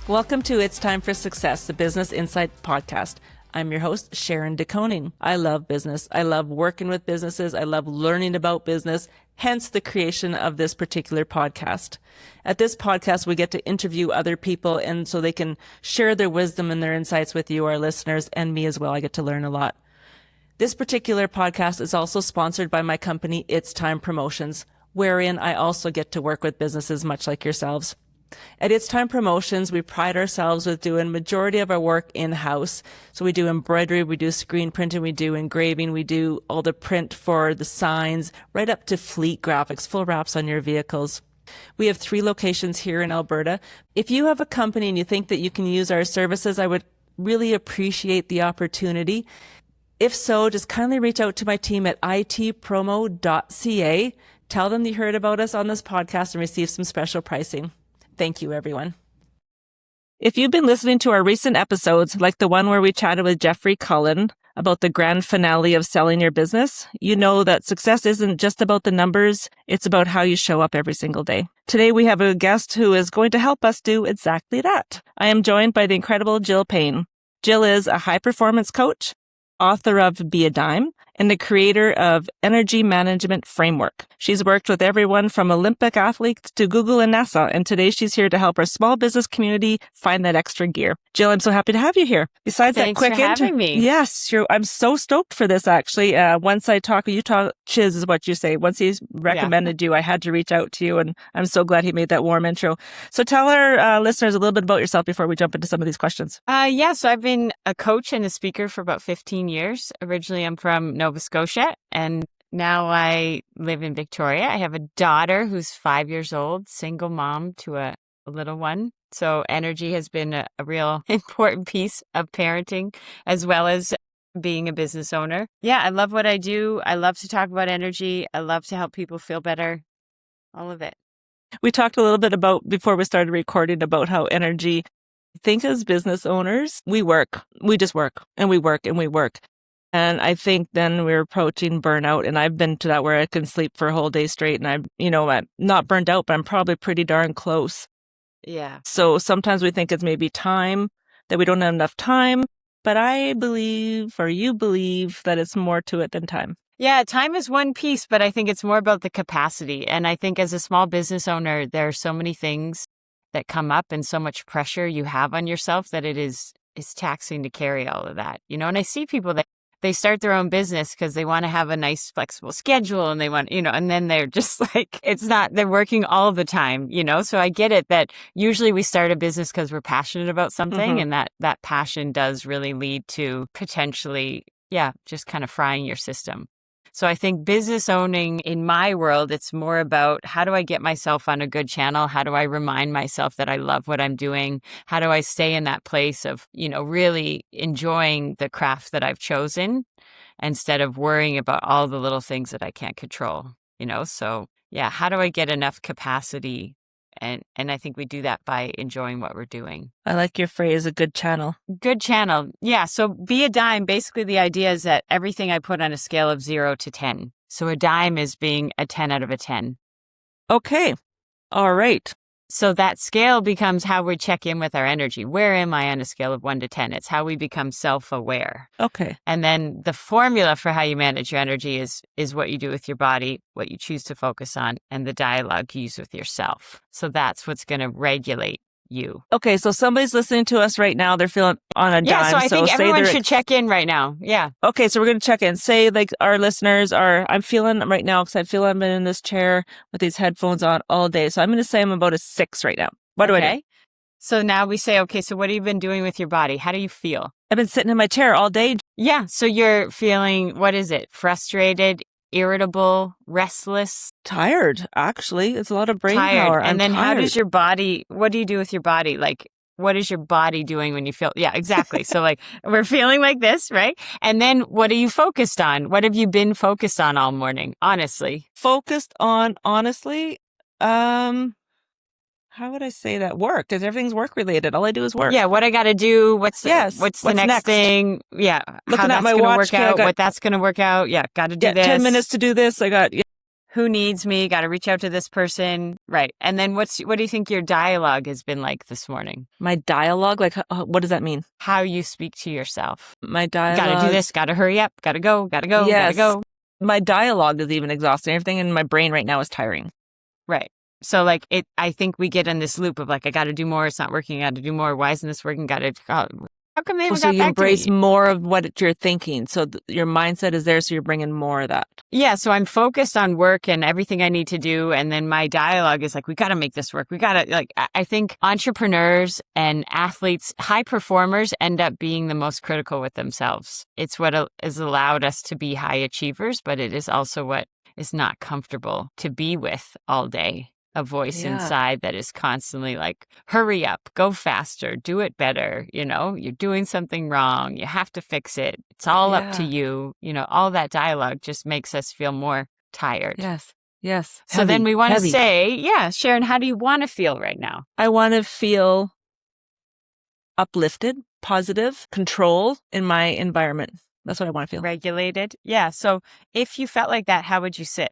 Welcome to It's Time for Success, the Business Insight Podcast. I'm your host, Sharon DeKoning. I love business. I love working with businesses. I love learning about business, hence the creation of this particular podcast. At this podcast, we get to interview other people, and so they can share their wisdom and their insights with you, our listeners, and me as well. I get to learn a lot. This particular podcast is also sponsored by my company, It's Time Promotions, wherein I also get to work with businesses much like yourselves. At It's Time Promotions, we pride ourselves with doing majority of our work in-house. So we do embroidery, we do screen printing, we do engraving, we do all the print for the signs, right up to fleet graphics, full wraps on your vehicles. We have 3 locations here in Alberta. If you have a company and you think that you can use our services, I would really appreciate the opportunity. If so, just kindly reach out to my team at itpromo.ca. Tell them you heard about us on this podcast and receive some special pricing. Thank you, everyone. If you've been listening to our recent episodes, like the one where we chatted with Jeffrey Cullen about the grand finale of selling your business, you know that success isn't just about the numbers, it's about how you show up every single day. Today, we have a guest who is going to help us do exactly that. I am joined by the incredible Jill Payne. Jill is a high-performance coach, author of Be a Dime, and the creator of Energy Management Framework. She's worked with everyone from Olympic athletes to Google and NASA, and today she's here to help our small business community find that extra gear. Jill, I'm so happy to have you here. Besides Thanks that quick for having me. Yes, I'm so stoked for this, actually. Once I talk, you talk, chiz is what you say. Once he's recommended you, I had to reach out to you, and I'm so glad he made that warm intro. So tell our listeners a little bit about yourself before we jump into some of these questions. So I've been a coach and a speaker for about 15 years. Originally, I'm from Nova Scotia, and now I live in Victoria. I have a daughter who's 5 years old, single mom to a little one. So energy has been a real important piece of parenting, as well as being a business owner. Yeah, I love what I do. I love to talk about energy. I love to help people feel better. All of it. We talked a little bit about, before we started recording, about how energy, I think as business owners, we work. We just work and we work and we work. And I think then we're approaching burnout, and I've been to that where I can sleep for a whole day straight, and I'm not burned out, but I'm probably pretty darn close. Yeah. So sometimes we think it's maybe time, that we don't have enough time, but I believe, or you believe, that it's more to it than time. Yeah, time is one piece, but I think it's more about the capacity. And I think as a small business owner, there are so many things that come up and so much pressure you have on yourself that it's taxing to carry all of that, And I see people that they start their own business because they want to have a nice flexible schedule, and they want, and then they're just like, they're working all the time, So I get it that usually we start a business because we're passionate about something, and that passion does really lead to potentially, just kind of frying your system. So I think business owning in my world, it's more about how do I get myself on a good channel? How do I remind myself that I love what I'm doing? How do I stay in that place of, really enjoying the craft that I've chosen instead of worrying about all the little things that I can't control, So how do I get enough capacity? And I think we do that by enjoying what we're doing. I like your phrase, a good channel. Good channel. Yeah. So Be a Dime, basically the idea is that everything I put on a scale of 0 to 10. So a dime is being a 10 out of a 10. Okay. All right. So that scale becomes how we check in with our energy. Where am I on a scale of 1 to 10? It's how we become self-aware. Okay. And then the formula for how you manage your energy is what you do with your body, what you choose to focus on, and the dialogue you use with yourself. So that's what's going to regulate you. Okay, so somebody's listening to us right now. They're feeling on a dime. Yeah, so I think everyone should check in right now. Yeah. Okay, so we're going to check in. Say, like, our listeners I'm feeling right now, because I feel I've been in this chair with these headphones on all day. So I'm going to say I'm about a 6 right now. What do I do? So now we say, okay, so what have you been doing with your body? How do you feel? I've been sitting in my chair all day. Yeah, so you're feeling, what is it? Frustrated, irritable, restless? Tired, actually. It's a lot of brain power. And then tired. How does your body, what do you do with your body? Like, what is your body doing when you feel? Yeah, exactly. So like we're feeling like this, right? And then what are you focused on? What have you been focused on all morning? Honestly. Focused on, honestly, how would I say that? Work, because everything's work related. All I do is work. Yeah, what I got to do, what's the next thing? Yeah, looking at my watch, what that's going to work out. Yeah, got to do this. 10 minutes to do this. I got who needs me? Got to reach out to this person. Right. And then what do you think your dialogue has been like this morning? My dialogue, like, what does that mean? How you speak to yourself. My dialogue. Got to do this. Got to hurry up. Got to go. Got to go. Yes. Got to go. My dialogue is even exhausting. Everything in my brain right now is tiring. Right. So like I think we get in this loop of like, I got to do more. It's not working. I got to do more. Why isn't this working? How come they haven't got you back embrace to me? more of what you're thinking. So your mindset is there. So you're bringing more of that. Yeah. So I'm focused on work and everything I need to do. And then my dialogue is like, we got to make this work. We got to I think entrepreneurs and athletes, high performers end up being the most critical with themselves. It's what has allowed us to be high achievers, but it is also what is not comfortable to be with all day. A voice inside that is constantly like, hurry up, go faster, do it better. You're doing something wrong. You have to fix it. It's all up to you. All that dialogue just makes us feel more tired. Yes. So then we want to say, Sharon, how do you want to feel right now? I want to feel uplifted, positive, control in my environment. That's what I want to feel. Regulated. Yeah. So if you felt like that, how would you sit?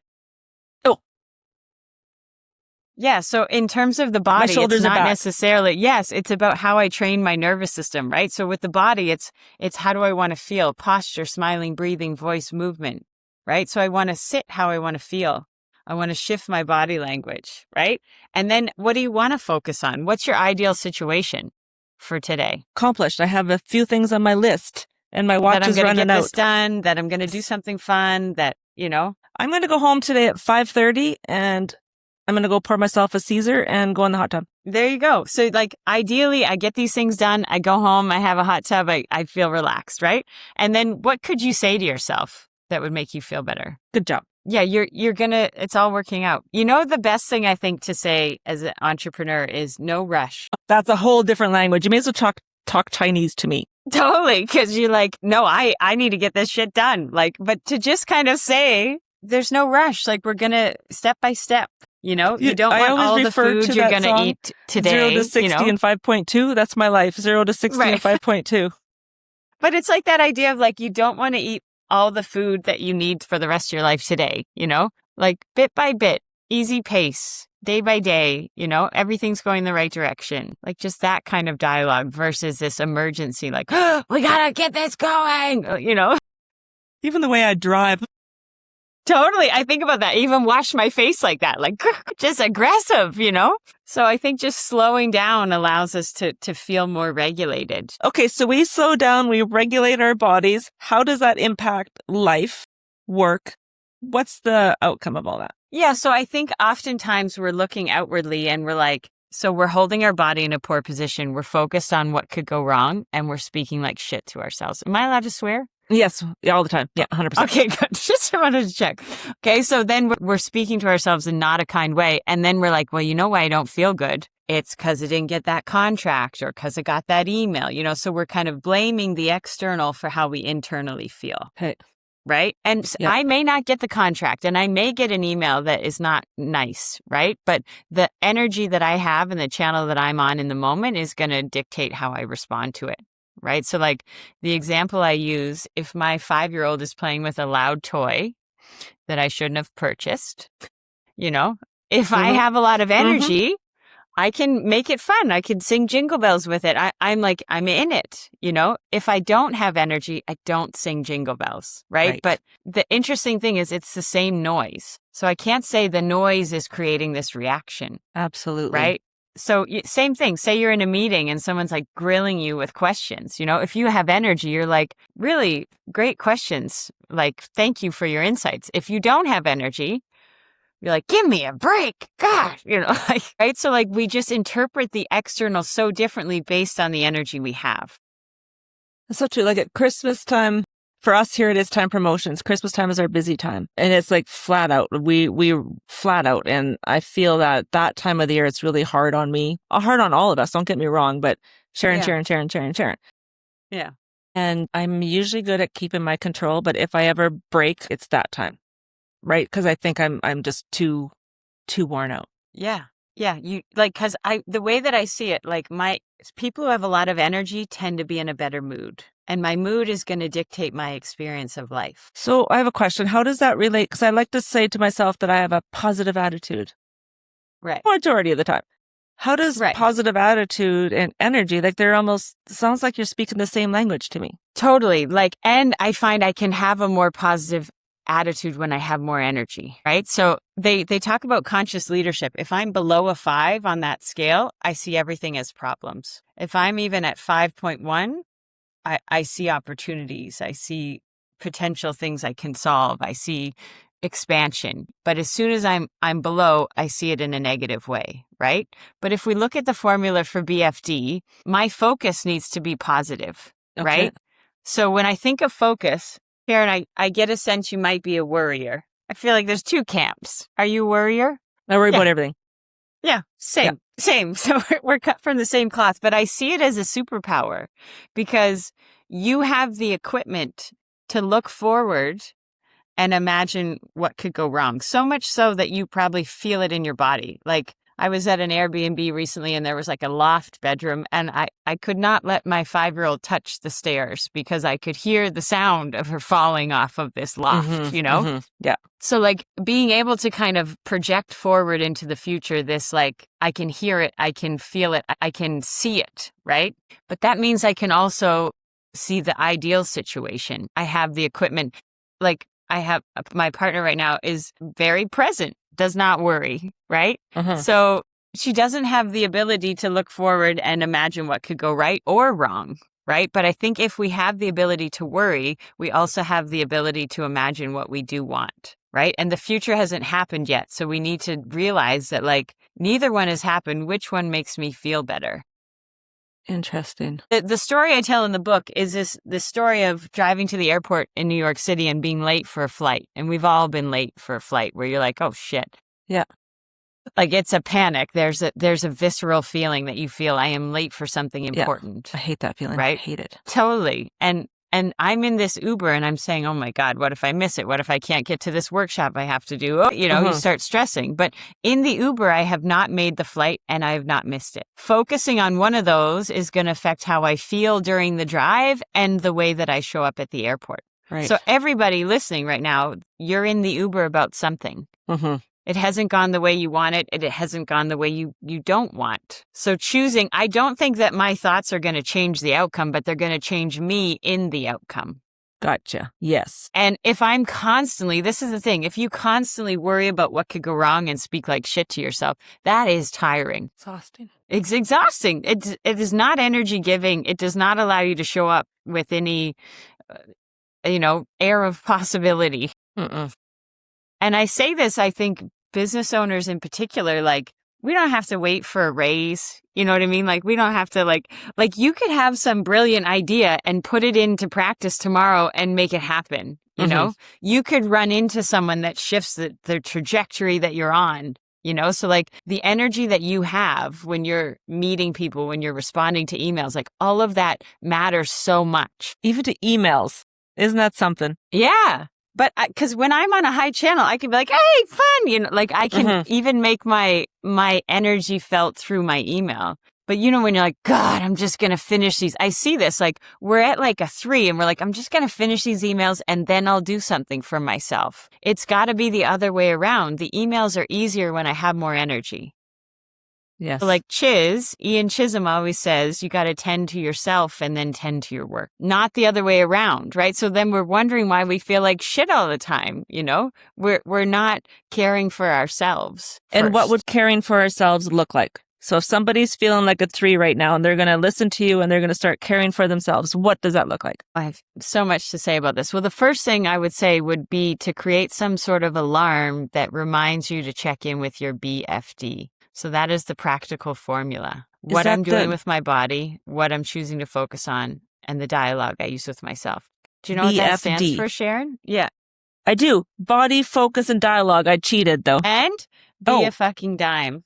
Yeah. So in terms of the body, my shoulders it's not are back. necessarily, it's about how I train my nervous system, right? So with the body, it's how do I want to feel? Posture, smiling, breathing, voice, movement, right? So I want to sit how I want to feel. I want to shift my body language, right? And then what do you want to focus on? What's your ideal situation for today? Accomplished. I have a few things on my list and my watch is running out. That I'm going to get this done, that I'm going to do something fun, that, I'm going to go home today at 5:30 and I'm going to go pour myself a Caesar and go in the hot tub. There you go. So ideally, I get these things done. I go home. I have a hot tub. I feel relaxed, right? And then what could you say to yourself that would make you feel better? Good job. Yeah, you're going to, it's all working out. The best thing I think to say as an entrepreneur is no rush. That's a whole different language. You may as well talk Chinese to me. Totally. Because you're like, no, I need to get this shit done. But to just kind of say, there's no rush. We're going to step by step. You don't want all the food you're going to eat today. 0 to 60 and 5.2. That's my life. 0 to 60 and 5.2. But it's like that idea of you don't want to eat all the food that you need for the rest of your life today, bit by bit, easy pace, day by day, everything's going the right direction. Just that kind of dialogue versus this emergency, oh, we got to get this going, Even the way I drive. Totally. I think about that. I even wash my face like that, just aggressive, So I think just slowing down allows us to feel more regulated. Okay, so we slow down, we regulate our bodies. How does that impact life, work? What's the outcome of all that? Yeah, so I think oftentimes we're looking outwardly and we're so we're holding our body in a poor position. We're focused on what could go wrong and we're speaking like shit to ourselves. Am I allowed to swear? Yes, all the time. Yeah, 100%. Okay, good. Just wanted to check. Okay, so then we're speaking to ourselves in not a kind way. And then we're like, well, you know why I don't feel good? It's because I didn't get that contract or because I got that email, So we're kind of blaming the external for how we internally feel. Hey. Right? And I may not get the contract and I may get an email that is not nice, right? But the energy that I have and the channel that I'm on in the moment is going to dictate how I respond to it. Right. So the example I use, if my 5-year-old is playing with a loud toy that I shouldn't have purchased, if I have a lot of energy, I can make it fun. I can sing jingle bells with it. I'm in it. If I don't have energy, I don't sing jingle bells. Right. But the interesting thing is it's the same noise. So I can't say the noise is creating this reaction. Absolutely. Right. So same thing. Say you're in a meeting and someone's grilling you with questions. If you have energy, you're really great questions. Thank you for your insights. If you don't have energy, you're give me a break. Gosh, right. So we just interpret the external so differently based on the energy we have. That's so true. At Christmas time, for us here, it is time promotions. Christmas time is our busy time. And it's flat out. We flat out. And I feel that time of the year, it's really hard on me. Hard on all of us. Don't get me wrong. But Sharon. Yeah. And I'm usually good at keeping my control. But if I ever break, it's that time. Right? Because I think I'm just too worn out. Yeah. Yeah, you like, because the way that I see it, like people who have a lot of energy tend to be in a better mood. And my mood is going to dictate my experience of life. So I have a question. How does that relate? Because I like to say to myself that I have a positive attitude. Right. Majority of the time. How does Right. positive attitude and energy, like they're almost, sounds like you're speaking the same language to me. Totally. Like, and I find I can have a more positive attitude when I have more energy, right? So they talk about conscious leadership. If I'm below a 5 on that scale, I see everything as problems. If I'm even at 5.1, I see opportunities. I see potential things I can solve. I see expansion. But as soon as I'm below, I see it in a negative way, right? But if we look at the formula for BFD, my focus needs to be positive, right? So when I think of focus, Karen, I get a sense you might be a worrier. I feel like there's 2 camps. Are you a worrier? I worry about everything. Yeah, same. So we're cut from the same cloth, but I see it as a superpower because you have the equipment to look forward and imagine what could go wrong. So much so that you probably feel it in your body. Like I was at an Airbnb recently and there was like a loft bedroom and I could not let my 5-year-old touch the stairs because I could hear the sound of her falling off of this loft, you know? Mm-hmm. Yeah. So like being able to kind of project forward into the future, this like, I can hear it, I can feel it, I can see it, right? But that means I can also see the ideal situation. I have the equipment. Like I have my partner right now is very present, does not worry, right? So she doesn't have the ability to look forward and imagine what could go right or wrong, right? But I think if we have the ability to worry, we also have the ability to imagine what we do want, right? And the future hasn't happened yet. So we need to realize that like neither one has happened. Which one makes me feel better? Interesting. The story I tell in the book is this story of driving to the airport in New York City and being late for a flight. And we've all been late for a flight where you're like, oh shit. Yeah. Like it's a panic. There's a visceral feeling that you feel I am late for something important. I hate that feeling. Right? I hate it. Totally. And I'm in this Uber and I'm saying, oh my God, what if I miss it? What if I can't get to this workshop I have to do? Oh, you start stressing. But in the Uber, I have not made the flight and I have not missed it. Focusing on one of those is going to affect how I feel during the drive and the way that I show up at the airport. Right. So everybody listening right now, you're in the Uber about something. It hasn't gone the way you want it. It hasn't gone the way you don't want. So choosing, I don't think that my thoughts are going to change the outcome, but they're going to change me in the outcome. Gotcha. Yes. And if I'm constantly, this is the thing, if you constantly worry about what could go wrong and speak like shit to yourself, that is tiring. Exhausting. It's exhausting. It is not energy giving. It does not allow you to show up with any, air of possibility. And I say this, I think business owners in particular, like, we don't have to wait for a raise. You know what I mean? Like, we don't have to like you could have some brilliant idea and put it into practice tomorrow and make it happen. You know, you could run into someone that shifts the trajectory that you're on, so like the energy that you have when you're meeting people, when you're responding to emails, like all of that matters so much. Even to emails. Isn't that something? Yeah. But because when I'm on a high channel, I can be like, hey, fun, like I can even make my energy felt through my email. But when you're like, God, I'm just going to finish these. I see this, like we're at like a 3 and we're like, I'm just going to finish these emails and then I'll do something for myself. It's got to be the other way around. The emails are easier when I have more energy. Yes. So like Ian Chisholm always says, you got to tend to yourself and then tend to your work, not the other way around, right? So then we're wondering why we feel like shit all the time, We're not caring for ourselves first. And what would caring for ourselves look like? So if somebody's feeling like a 3 right now and they're going to listen to you and they're going to start caring for themselves, what does that look like? I have so much to say about this. Well, the first thing I would say would be to create some sort of alarm that reminds you to check in with your BFD. So that is the practical formula. What I'm doing with my body, what I'm choosing to focus on, and the dialogue I use with myself. Do you know what that stands for, Sharon? Yeah. I do. Body, focus, and dialogue. I cheated, though. And be a fucking dime.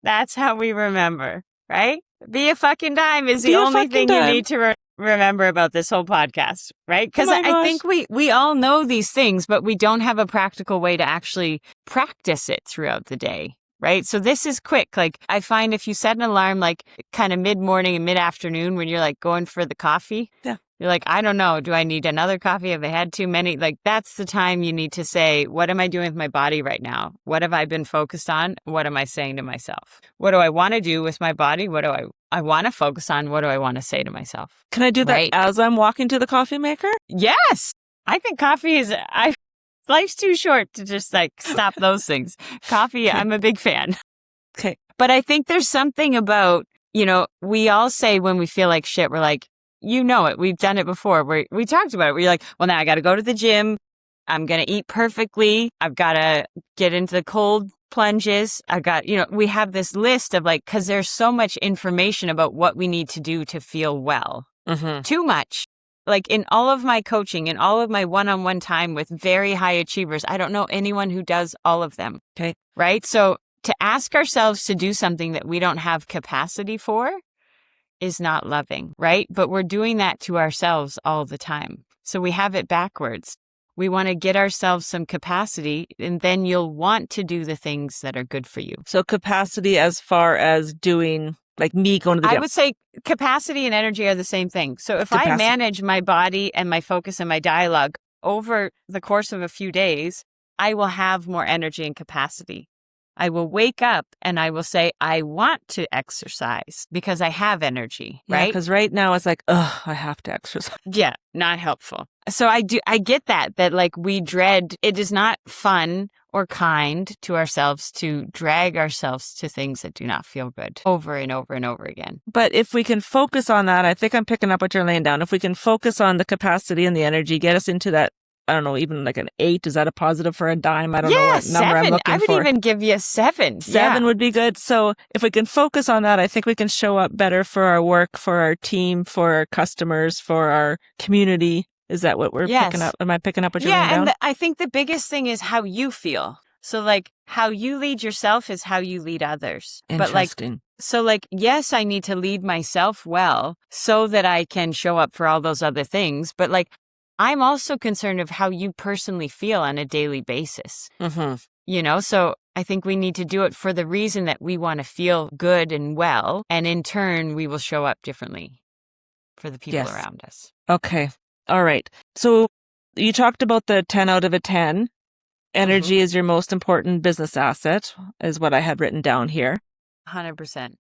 That's how we remember, right? Be a fucking dime is the only thing you need to remember. remember about this whole podcast, right? Because I think we all know these things, but we don't have a practical way to actually practice it throughout the day, right? So this is quick. Like I find if you set an alarm like kind of mid-morning and mid-afternoon when you're like going for the coffee, you're like, I don't know, do I need another coffee? Have I had too many? Like that's the time you need to say, what am I doing with my body right now? What have I been focused on? What am I saying to myself? What do I want to do with my body? What do I want to focus on? What do I want to say to myself? Can I do that as I'm walking to the coffee maker? Yes. I think coffee is, life's too short to just like stop those things. Coffee, I'm a big fan. Okay. But I think there's something about, we all say when we feel like shit, we're like, it. We've done it before. We talked about it. We're like, well, now I got to go to the gym. I'm going to eat perfectly. I've got to get into the cold plunges. I got, we have this list of like, because there's so much information about what we need to do to feel well. Mm-hmm. Too much. Like in all of my coaching, in all of my one-on-one time with very high achievers, I don't know anyone who does all of them. Okay. Right? So to ask ourselves to do something that we don't have capacity for is not loving, right? But we're doing that to ourselves all the time. So we have it backwards. We want to get ourselves some capacity, and then you'll want to do the things that are good for you. So capacity as far as doing, like me going to the gym. I would say capacity and energy are the same thing. So if I manage my body and my focus and my dialogue over the course of a few days, I will have more energy and capacity. I will wake up and I will say, I want to exercise because I have energy, right? Because right now it's like, I have to exercise. Yeah, not helpful. So I get that like we dread, it is not fun or kind to ourselves to drag ourselves to things that do not feel good over and over and over again. But if we can focus on that, I think I'm picking up what you're laying down. If we can focus on the capacity and the energy, get us into that, I don't know, even like an 8. Is that a positive for a dime? I don't know what number 7. I'm looking for. I would even give you a 7. 7 would be good. So if we can focus on that, I think we can show up better for our work, for our team, for our customers, for our community. Is that what we're picking up? Am I picking up what you're laying down? Yeah, and I think the biggest thing is how you feel. So like how you lead yourself is how you lead others. Interesting. Yes, I need to lead myself well so that I can show up for all those other things. But like, I'm also concerned of how you personally feel on a daily basis. Mm-hmm. So I think we need to do it for the reason that we want to feel good and well. And in turn, we will show up differently for the people around us. Okay. All right. So you talked about the 10 out of a 10. Energy is your most important business asset, is what I had written down here. 100%.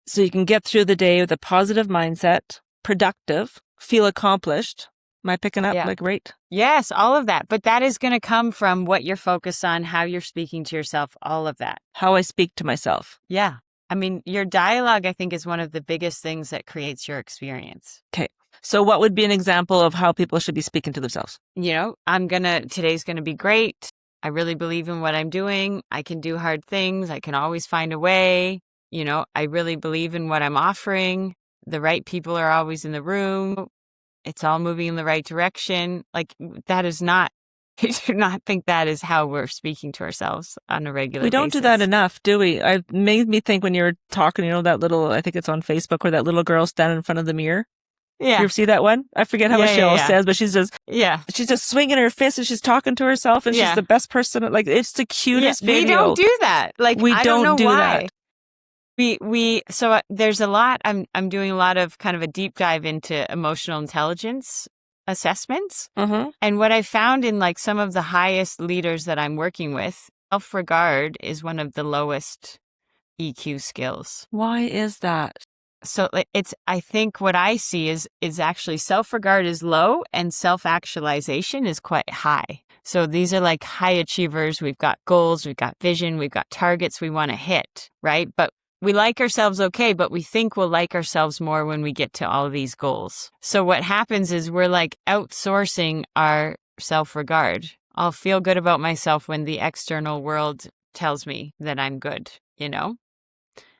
So you can get through the day with a positive mindset, productive, feel accomplished. Am I picking up right? Yes, all of that. But that is going to come from what you're focused on, how you're speaking to yourself, all of that. How I speak to myself. Yeah. I mean, your dialogue, I think, is one of the biggest things that creates your experience. Okay. So what would be an example of how people should be speaking to themselves? Today's going to be great. I really believe in what I'm doing. I can do hard things. I can always find a way. I really believe in what I'm offering. The right people are always in the room. It's all moving in the right direction. Like that is not, I do not think that is how we're speaking to ourselves on a regular basis. We don't do that enough, do we? It made me think when you were talking, that little, I think it's on Facebook, where that little girl standing in front of the mirror. Yeah. You ever see that one? I forget how much she always says, but she's just swinging her fist and she's talking to herself and she's the best person. Like it's the cutest video. We don't do that. Like we I don't know do why. that. So there's a lot, I'm doing a lot of kind of a deep dive into emotional intelligence assessments. Mm-hmm. And what I found in like some of the highest leaders that I'm working with, self-regard is one of the lowest EQ skills. Why is that? So I think what I see is actually self-regard is low and self-actualization is quite high. So these are like high achievers. We've got goals, we've got vision, we've got targets we want to hit, right? But we like ourselves okay, but we think we'll like ourselves more when we get to all of these goals. So what happens is we're like outsourcing our self-regard. I'll feel good about myself when the external world tells me that I'm good,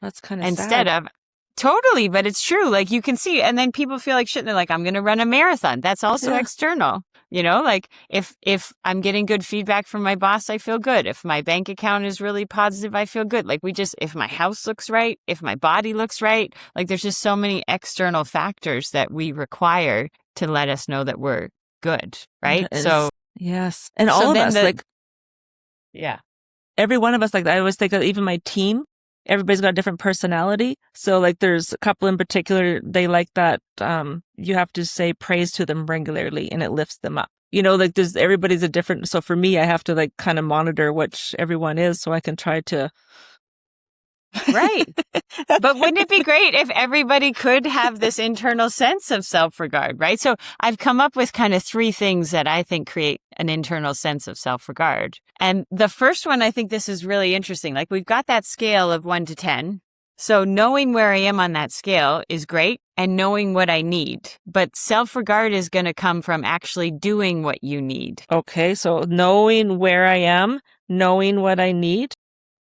That's kind of Instead sad. of Totally, but it's true. Like you can see, and then people feel like shit. And they're like, I'm going to run a marathon. That's also external. Like if I'm getting good feedback from my boss, I feel good. If my bank account is really positive, I feel good. Like if my house looks right, if my body looks right, like there's just so many external factors that we require to let us know that we're good. Right. So yes. And all of us, every one of us, like I always think of even my team, everybody's got a different personality. So like there's a couple in particular, they like that you have to say praise to them regularly and it lifts them up. Like everybody's a different. So for me, I have to like kind of monitor which everyone is so I can try to. Right. But wouldn't it be great if everybody could have this internal sense of self-regard, right? So I've come up with kind of 3 things that I think create an internal sense of self-regard. And the first one, I think this is really interesting. Like we've got that scale of 1 to 10. So knowing where I am on that scale is great and knowing what I need. But self-regard is going to come from actually doing what you need. Okay. So knowing where I am, knowing what I need.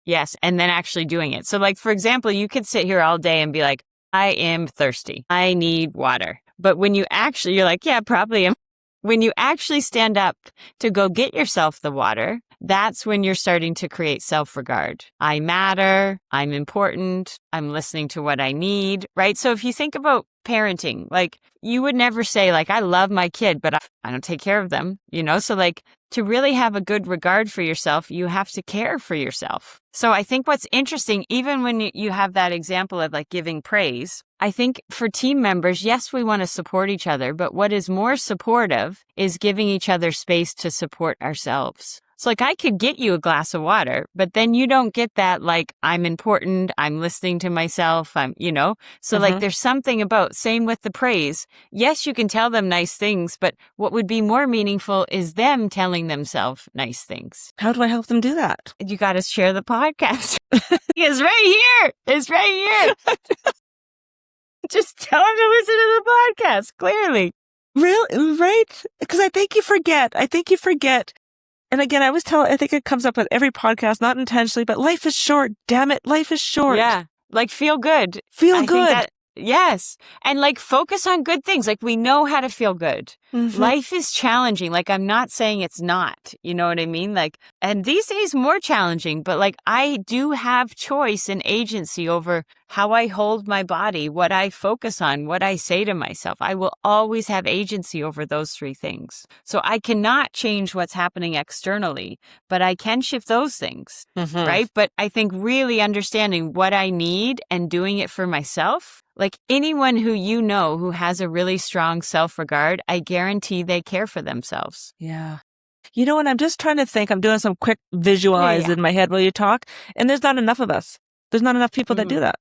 Yes. And then actually doing it. So like, for example, you could sit here all day and be like, I am thirsty. I need water. But when you're like, yeah, probably am. When you actually stand up to go get yourself the water, that's when you're starting to create self-regard. I matter. I'm important. I'm listening to what I need, right? So if you think about parenting, like you would never say like, I love my kid, but I don't take care of them, So like to really have a good regard for yourself, you have to care for yourself. So I think what's interesting, even when you have that example of like giving praise, I think for team members, yes, we want to support each other, but what is more supportive is giving each other space to support ourselves. So like I could get you a glass of water, but then you don't get that like I'm important, I'm listening to myself, So like there's something about, same with the praise. Yes, you can tell them nice things, but what would be more meaningful is them telling themselves nice things. How do I help them do that? You got to share the podcast. It's right here. It's right here. Just tell them to listen to the podcast, clearly. Really? Right? Because I think you forget. And again, I think it comes up with every podcast, not intentionally, but life is short. Damn it. Life is short. Yeah. Like feel good. Feel good. Yes. And like focus on good things. Like we know how to feel good. Mm-hmm. Life is challenging. Like I'm not saying it's not, you know what I mean? Like, and these days more challenging, but like I do have choice and agency over how I hold my body, what I focus on, what I say to myself. I will always have agency over those 3 things. So I cannot change what's happening externally, but I can shift those things, right? But I think really understanding what I need and doing it for myself. Like anyone who who has a really strong self-regard, I guarantee they care for themselves. Yeah. And I'm just trying to think, I'm doing some quick visualize in my head while you talk, and there's not enough of us. There's not enough people that do that.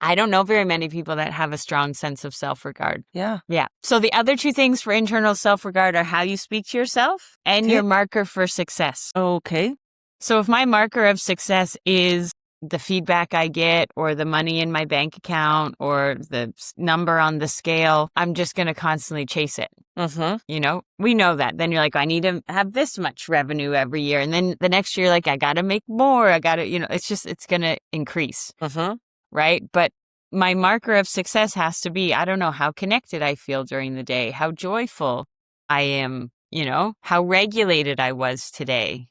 I don't know very many people that have a strong sense of self-regard. Yeah. Yeah. So the other 2 things for internal self-regard are how you speak to yourself and your marker for success. Okay. So if my marker of success is the feedback I get or the money in my bank account or the number on the scale, I'm just going to constantly chase it. We know that. Then you're like, I need to have this much revenue every year. And then the next year, like, I got to make more. I got to, it's going to increase. Right. But my marker of success has to be, I don't know, how connected I feel during the day, how joyful I am, how regulated I was today.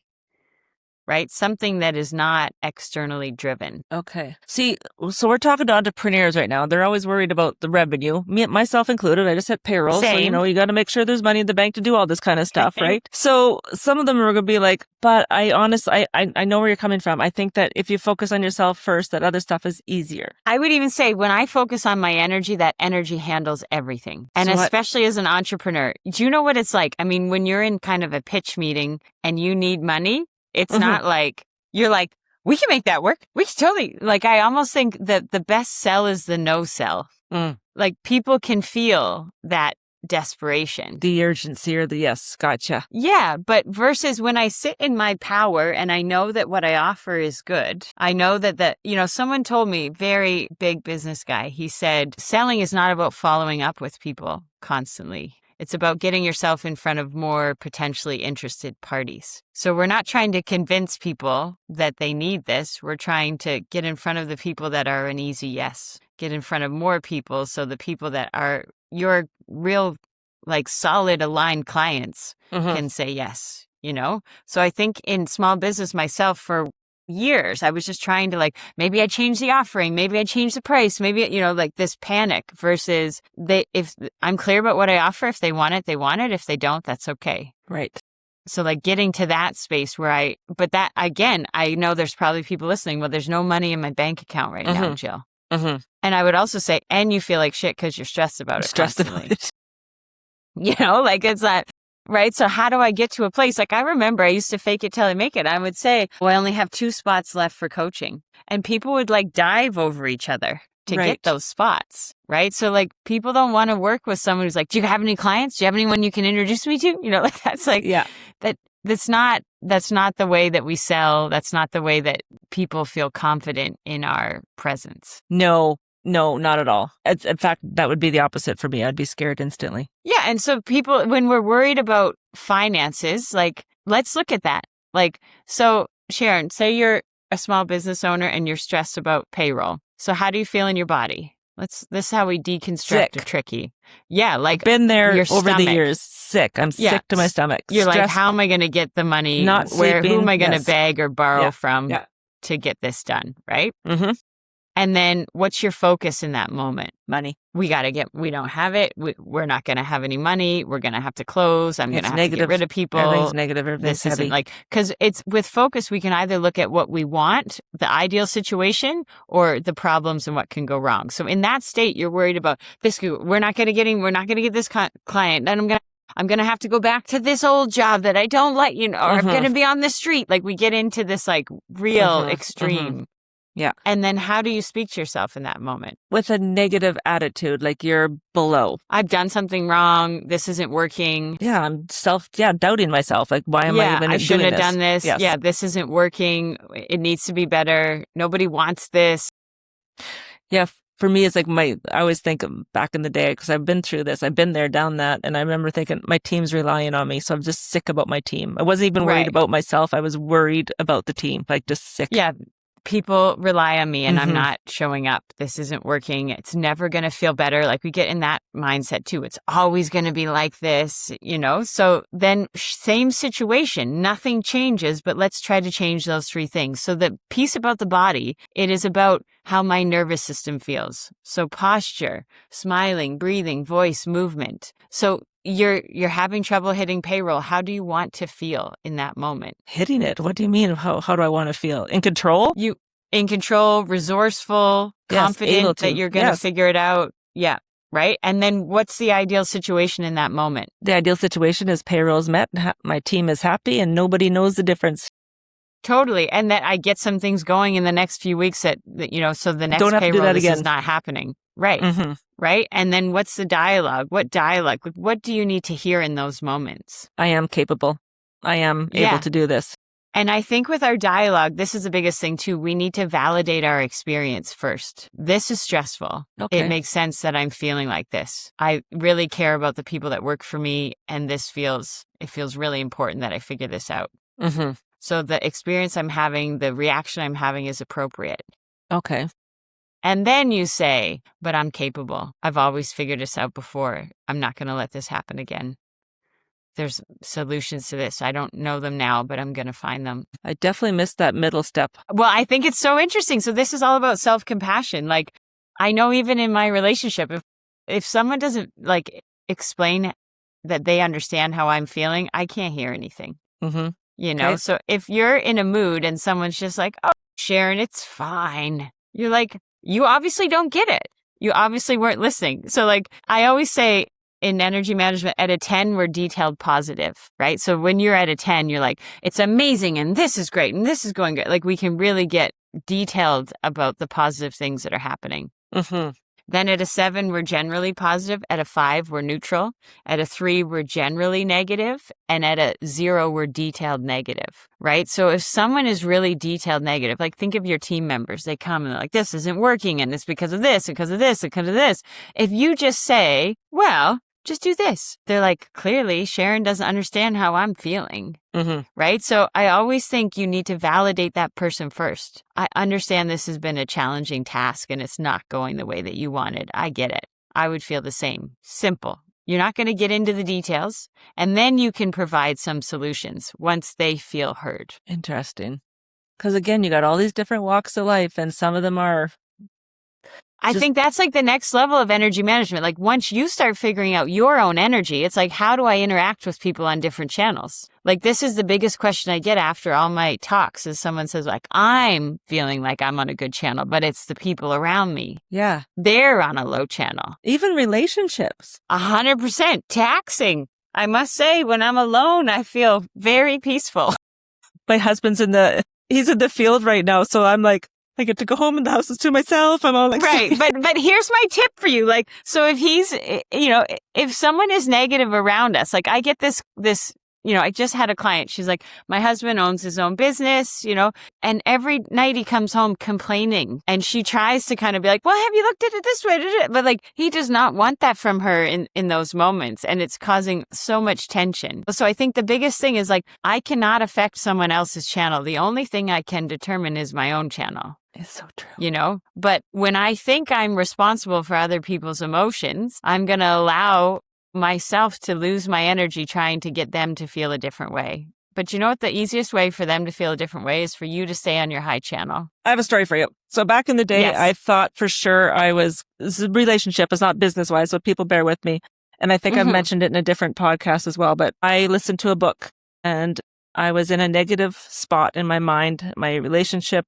Right? Something that is not externally driven. Okay. See, so we're talking to entrepreneurs right now. They're always worried about the revenue, myself included. I just hit payroll. Same. So, you got to make sure there's money in the bank to do all this kind of stuff, right? So some of them are going to be like, but I know where you're coming from. I think that if you focus on yourself first, that other stuff is easier. I would even say when I focus on my energy, that energy handles everything. And so especially as an entrepreneur, do you know what it's like? I mean, when you're in kind of a pitch meeting and you need money, it's not like, you're like, we can make that work. We can totally, like, I almost think that the best sell is the no sell. Like people can feel that desperation. The urgency or the yes, gotcha. Yeah, but versus when I sit in my power and I know that what I offer is good, I know that someone told me, very big business guy, he said, selling is not about following up with people constantly. It's about getting yourself in front of more potentially interested parties. So we're not trying to convince people that they need this. We're trying to get in front of the people that are an easy yes. Get in front of more people, so the people that are your real, like, solid aligned clients can say yes, So I think in small business myself, for years, I was just trying to, like, maybe I change the offering, maybe I change the price, maybe, like this panic versus if I'm clear about what I offer, if they want it, they want it. If they don't, that's okay. Right. So, like, getting to that space where but that, again, I know there's probably people listening, well, there's no money in my bank account right now, Jill. And I would also say, and you feel like shit because you're stressed about it. Stressed about it. Like, it's that. Right. So how do I get to a place? Like, I remember I used to fake it till I make it. I would say, well, I only have 2 spots left for coaching. And people would, like, dive over each other to get those spots. Right. So, like, people don't want to work with someone who's like, do you have any clients? Do you have anyone you can introduce me to? Like, that's like, that's not the way that we sell. That's not the way that people feel confident in our presence. No, not at all. In fact, that would be the opposite for me. I'd be scared instantly. Yeah. And so people, when we're worried about finances, like, let's look at that. Like, so Sharon, say you're a small business owner and you're stressed about payroll. So how do you feel in your body? This is how we deconstruct a tricky. Yeah. Like, been there over the years. Sick. I'm sick to my stomach. You're stressed. Like, how am I going to get the money? Not sleeping. Who am I going to beg or borrow from to get this done? Right. And then what's your focus in that moment? Money. We don't have it. We're not going to have any money. We're going to have to close. I'm going to have to get rid of people. Everything's negative. Everything's this isn't like, because it's with focus, we can either look at what we want, the ideal situation, or the problems and what can go wrong. So in that state, you're worried about this. We're not going to get this client. Then I'm going to have to go back to this old job that I don't like, or I'm going to be on the street. Like, we get into this, like, real extreme. Yeah. And then how do you speak to yourself in that moment? With a negative attitude, like you're below. I've done something wrong. This isn't working. Yeah, I'm doubting myself. Like, why am I even doing this? I shouldn't have done this. Yes. Yeah, this isn't working. It needs to be better. Nobody wants this. Yeah, for me, it's like I always think back in the day, because I've been through this. I've been there, done that. And I remember thinking, my team's relying on me. So I'm just sick about my team. I wasn't even worried about myself. I was worried about the team, like, just sick. Yeah. People rely on me and I'm not showing up. This isn't working. It's never going to feel better. Like, we get in that mindset too. It's always going to be like this, So then same situation, nothing changes, but let's try to change those 3 things. So the piece about the body, it is about how my nervous system feels. So posture, smiling, breathing, voice, movement. So you're having trouble hitting payroll. How do you want to feel in that moment? Hitting it? What do you mean? How do I want to feel? In control? In control, resourceful, confident that you're going to figure it out. Yeah. Right. And then what's the ideal situation in that moment? The ideal situation is payroll's met, my team is happy, and nobody knows the difference. Totally. And that I get some things going in the next few weeks so the next payroll is not happening. Right. Right. And then what's the dialogue? What dialogue? What do you need to hear in those moments? I am capable. I am able to do this. And I think with our dialogue, this is the biggest thing too. We need to validate our experience first. This is stressful. Okay. It makes sense that I'm feeling like this. I really care about the people that work for me. And it feels really important that I figure this out. So the experience I'm having, the reaction I'm having is appropriate. Okay. And then you say, but I'm capable. I've always figured this out before. I'm not going to let this happen again. There's solutions to this. I don't know them now, but I'm going to find them. I definitely missed that middle step. Well, I think it's so interesting. So this is all about self-compassion. Like, I know even in my relationship, if someone doesn't, like, explain that they understand how I'm feeling, I can't hear anything. Okay. So if you're in a mood and someone's just like, oh, Sharon, it's fine. You're like, you obviously don't get it. You obviously weren't listening. So, like, I always say in energy management, at a 10, we're detailed positive, right? So when you're at a 10, you're like, it's amazing and this is great and this is going good. Like, we can really get detailed about the positive things that are happening. Then at a 7, we're generally positive. At a 5, we're neutral. At a 3, we're generally negative. And at a 0, we're detailed negative, right? So if someone is really detailed negative, like, think of your team members. They come and they're like, this isn't working and it's because of this, because of this, because of this. If you just say, well, just do this. They're like, clearly Sharon doesn't understand how I'm feeling. Right? So I always think you need to validate that person first. I understand this has been a challenging task and it's not going the way that you wanted. I get it. I would feel the same. Simple. You're not going to get into the details, and then you can provide some solutions once they feel heard. Interesting. Because again, you got all these different walks of life, and some of them are... I think that's like the next level of energy management. Like once you start figuring out your own energy, it's like, how do I interact with people on different channels? Like this is the biggest question I get after all my talks is someone says like, I'm feeling like I'm on a good channel, but it's the people around me. Yeah. They're on a low channel. Even relationships. 100% taxing. I must say when I'm alone, I feel very peaceful. My husband's he's in the field right now. So I'm like, I get to go home and the house is to myself. I'm all like, right. But here's my tip for you. Like, so if he's, if someone is negative around us, like I get this, I just had a client. She's like, my husband owns his own business, and every night he comes home complaining and she tries to kind of be like, well, have you looked at it this way? But like, he does not want that from her in those moments. And it's causing so much tension. So I think the biggest thing is like, I cannot affect someone else's channel. The only thing I can determine is my own channel. It's so true. But when I think I'm responsible for other people's emotions, I'm going to allow myself to lose my energy trying to get them to feel a different way. But you know what? The easiest way for them to feel a different way is for you to stay on your high channel. I have a story for you. So back in the day, yes. I thought for sure this is a relationship. It's not business-wise, so people bear with me. And I think I've mentioned it in a different podcast as well. But I listened to a book and I was in a negative spot in my mind, my relationship.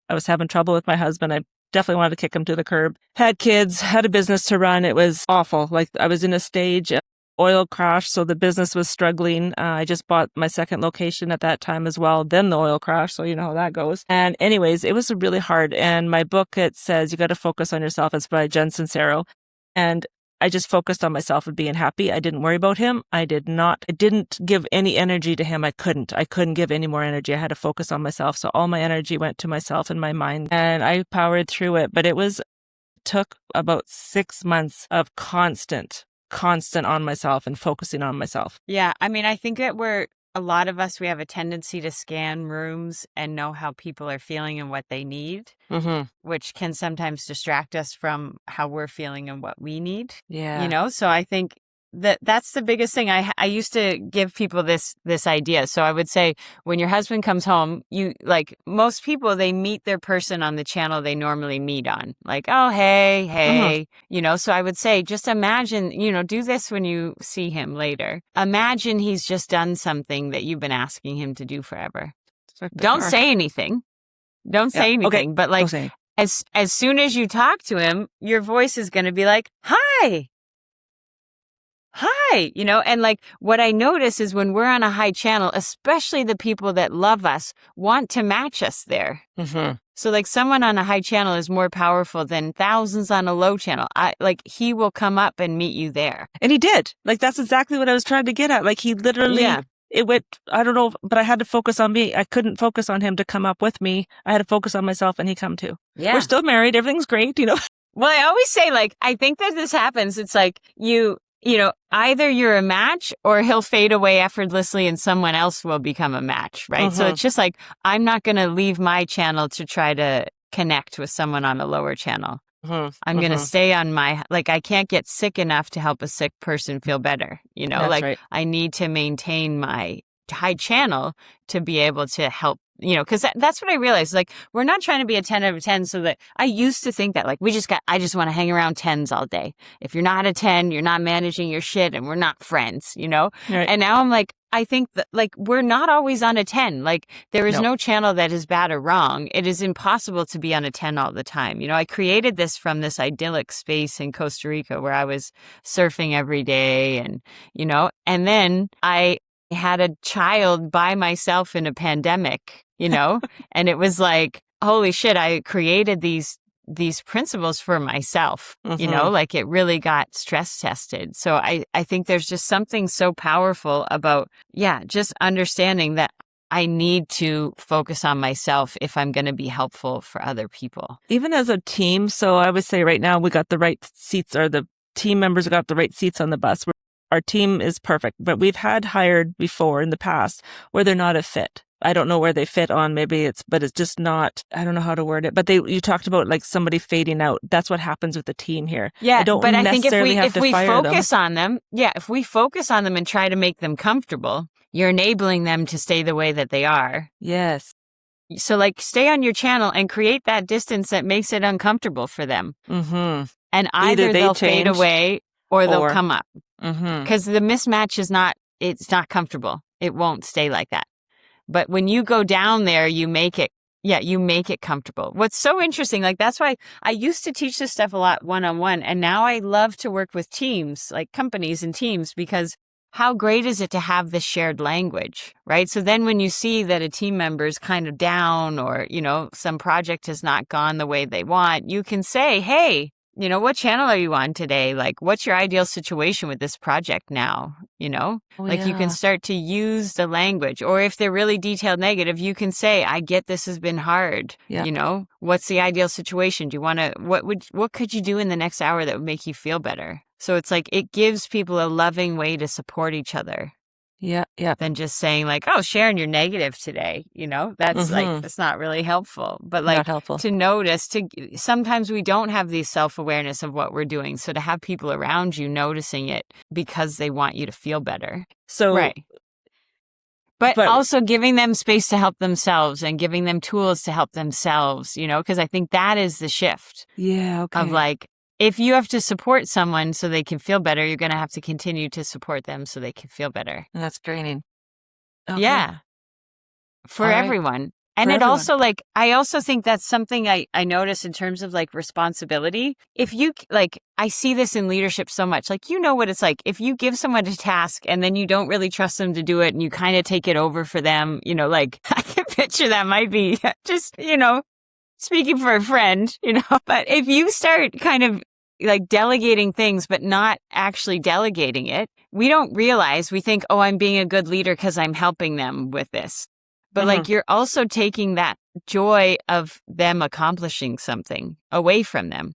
I was having trouble with my husband. I definitely wanted to kick him to the curb. Had kids, had a business to run. It was awful. Like I was in a stage, oil crash, so the business was struggling. I just bought my second location at that time as well. Then the oil crash, so you know how that goes. And anyways, it was really hard. And my book, it says, you got to focus on yourself. It's by Jen Sincero. And I just focused on myself and being happy. I didn't worry about him. I didn't give any energy to him. I couldn't give any more energy. I had to focus on myself. So all my energy went to myself and my mind and I powered through it. But took about 6 months of constant on myself and focusing on myself. Yeah. I mean, I think that a lot of us, we have a tendency to scan rooms and know how people are feeling and what they need, which can sometimes distract us from how we're feeling and what we need. Yeah. So I think that's the biggest thing. I used to give people this idea. So I would say when your husband comes home, most people, they meet their person on the channel they normally meet on. Like, oh, hey, so I would say, just imagine, do this when you see him later. Imagine he's just done something that you've been asking him to do forever. Don't say anything. Don't say anything. Okay. But like, as soon as you talk to him, your voice is going to be like, hi, and like what I notice is when we're on a high channel, especially the people that love us want to match us there. So like someone on a high channel is more powerful than thousands on a low channel. He will come up and meet you there. And he did. Like, that's exactly what I was trying to get at. Like he literally, it went, I don't know, but I had to focus on me. I couldn't focus on him to come up with me. I had to focus on myself and he come too. Yeah. We're still married. Everything's great, Well, I always say like, I think that this happens. It's like either you're a match or he'll fade away effortlessly and someone else will become a match, right? So it's just like, I'm not going to leave my channel to try to connect with someone on a lower channel. I'm going to stay on I can't get sick enough to help a sick person feel better, That's right. I need to maintain my high channel to be able to help, because that's what I realized. Like, we're not trying to be a 10 out of 10. So that I used to think that I just want to hang around 10s all day. If you're not a 10, you're not managing your shit and we're not friends, Right. And now I'm like, I think that we're not always on a 10. There is no channel that is bad or wrong. It is impossible to be on a 10 all the time. I created this from this idyllic space in Costa Rica where I was surfing every day and then I had a child by myself in a pandemic, and it was like, holy shit, I created these principles for myself, it really got stress tested. So I think there's just something so powerful about, just understanding that I need to focus on myself if I'm going to be helpful for other people. Even as a team. So I would say right now we got the right seats, or the team members got the right seats on the bus. our team is perfect, but we've had hired before in the past where they're not a fit. I don't know where they fit on. But it's just not, I don't know how to word it. But you talked about like somebody fading out. That's what happens with the team here. Yeah. I don't but I think necessarily if we fire them. focus on them, if we focus on them and try to make them comfortable, you're enabling them to stay the way that they are. Yes. So like stay on your channel and create that distance that makes it uncomfortable for them. Mm-hmm. And either they'll fade away or they'll come up. Because the mismatch it's not comfortable. It won't stay like that. But when you go down there, you make it comfortable. What's so interesting, like that's why I used to teach this stuff a lot one-on-one. And now I love to work with teams, like companies and teams, because how great is it to have this shared language, right? So then when you see that a team member is kind of down or, some project has not gone the way they want, you can say, hey, what channel are you on today? Like, what's your ideal situation with this project now? You can start to use the language. Or if they're really detailed negative, you can say, I get this has been hard. Yeah. What's the ideal situation? Do you want to, what could you do in the next hour that would make you feel better? So it's like, it gives people a loving way to support each other. Yeah. Yeah. Than just saying like, oh, Sharon, you're negative today. That's like, that's not really helpful. But like to notice, sometimes we don't have the self-awareness of what we're doing. So to have people around you noticing it because they want you to feel better. So, right. But also giving them space to help themselves and giving them tools to help themselves, because I think that is the shift. Yeah. Okay. Of like, if you have to support someone so they can feel better, you're going to have to continue to support them so they can feel better. And that's draining. Okay. Yeah. For everyone. And also like, I also think that's something I notice in terms of like responsibility. If you like, I see this in leadership so much, like, what it's like, if you give someone a task and then you don't really trust them to do it and you kind of take it over for them, like I can picture that might be just, speaking for a friend, but if you start kind of like delegating things, but not actually delegating it, we don't realize, we think, oh, I'm being a good leader because I'm helping them with this. But like, you're also taking that joy of them accomplishing something away from them,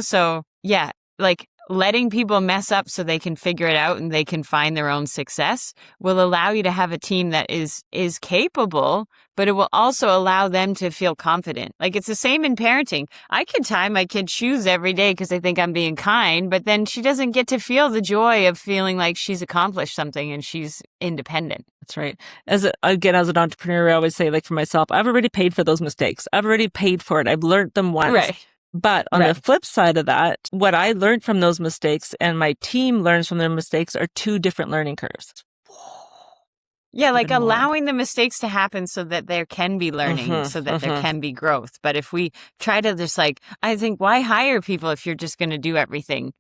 So yeah, like letting people mess up so they can figure it out and they can find their own success will allow you to have a team that is capable, but it will also allow them to feel confident. Like it's the same in parenting. I can tie my kid's shoes every day because I think I'm being kind, but then she doesn't get to feel the joy of feeling like she's accomplished something and she's independent. That's right. As an entrepreneur, I always say, like for myself, I've already paid for those mistakes. I've already paid for it. I've learned them once. Right. But on the flip side of that, what I learned from those mistakes and my team learns from their mistakes are two different learning curves. Yeah, like allowing the mistakes to happen so that there can be learning, so that there can be growth. But if we try to just like, I think, why hire people if you're just going to do everything?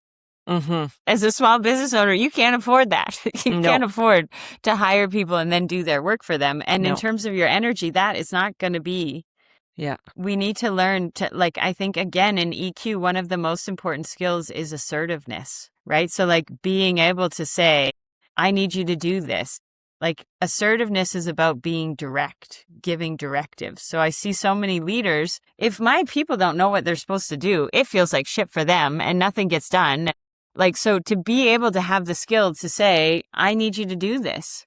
As a small business owner, you can't afford that. You can't afford to hire people and then do their work for them. And in terms of your energy, that is not going to be. Yeah. We need to learn to, like, I think, again, in EQ, one of the most important skills is assertiveness, right? So, like, being able to say, I need you to do this. Like, assertiveness is about being direct, giving directives. So I see so many leaders, if my people don't know what they're supposed to do, it feels like shit for them and nothing gets done. Like, so to be able to have the skill to say, I need you to do this.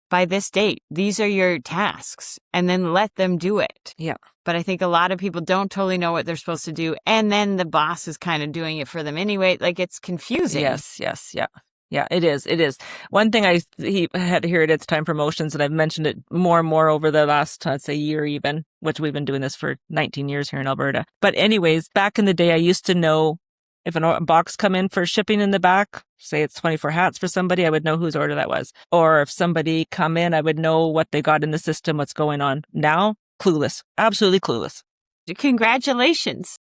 By this date, these are your tasks, and then let them do it. Yeah. But I think a lot of people don't totally know what they're supposed to do. And then the boss is kind of doing it for them anyway. Like, it's confusing. Yes. Yeah. Yeah, it is. One thing he had here at It's Time Promotions, and I've mentioned it more and more over the last, I'd say, year even, which we've been doing this for 19 years here in Alberta. But anyways, back in the day, I used to know if a box come in for shipping in the back, say it's 24 hats for somebody, I would know whose order that was. Or if somebody come in, I would know what they got in the system, what's going on. Now, clueless. Absolutely clueless. Congratulations.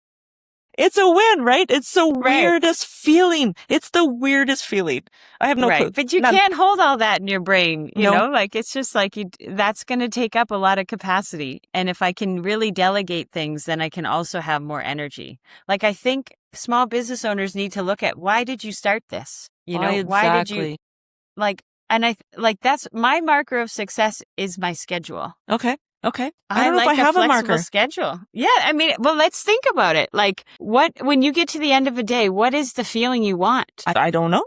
It's a win, right? It's the weirdest feeling. It's the weirdest feeling. I have no clue. But you can't hold all that in your brain, you know? Like, it's just like, that's going to take up a lot of capacity. And if I can really delegate things, then I can also have more energy. Like, I think small business owners need to look at, why did you start this? Why did you, like, and that's my marker of success is my schedule. Okay. I don't know if I have a marker schedule. Yeah. I mean, well, let's think about it. Like, when you get to the end of a day, what is the feeling you want? I don't know.